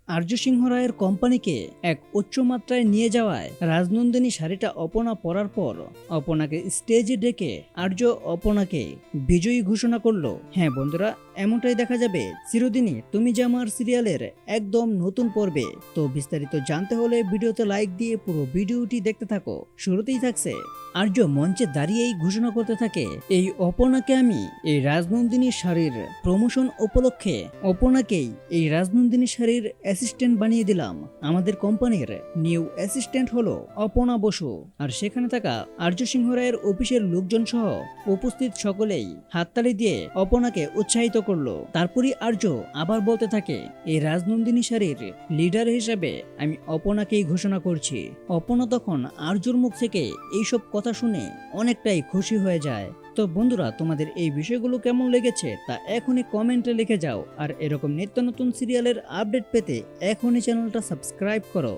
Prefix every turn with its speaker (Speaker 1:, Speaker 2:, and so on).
Speaker 1: আর্য সিংহ রায়ের কোম্পানিকে এক উচ্চ মাত্রায় নিয়ে যাওয়ায় রাজনন্দিনী শাড়িটা অপনা পরার পর অপনাকে স্টেজে ডেকে আর্য অপনাকে বিজয়ী ঘোষণা করলো। হ্যাঁ বন্ধুরা, এমনটাই দেখা যাবে চিরদিনই তুমি যে আমার সিরিয়ালের একদম নতুন পর্বে। তো বিস্তারিত জানতে হলে ভিডিওতে লাইক দিয়ে পুরো ভিডিওটি দেখতে থাকো। শুরুতেই থাকছে আর্য মঞ্চে দাঁড়িয়েই ঘোষণা করতে থাকে, এই অপনাকে আমি এই রাজনন্দিনী শাড়ির প্রমোশন উপলক্ষে অপনাকেই এই রাজনন্দিনী শাড়ির অ্যাসিস্ট্যান্ট বানিয়ে দিলাম। আমাদের কোম্পানির নিউ অ্যাসিস্ট্যান্ট হলো অপনা বসু। আর সেখানে থাকা আর্য সিংহ রায়ের অফিসের লোকজন সহ উপস্থিত সকলেই হাততালি দিয়ে অপনাকে উৎসাহিত করলো। তারপরই আর্য আবার বলতে থাকে, এই রাজনন্দিনী শাড়ির লিডার হিসেবে আমি অপনাকেই ঘোষণা করছি। অপনা তখন আর্যর মুখ থেকে এইসব কথা শুনে অনেকটাই খুশি হয়ে যায়। তো বন্ধুরা, তোমাদের এই বিষয়গুলো কেমন লেগেছে তা এখনই কমেন্টে লিখে যাও। আর এরকম নিত্য নতুন সিরিয়ালের আপডেট পেতে এখনই চ্যানেলটা সাবস্ক্রাইব করো।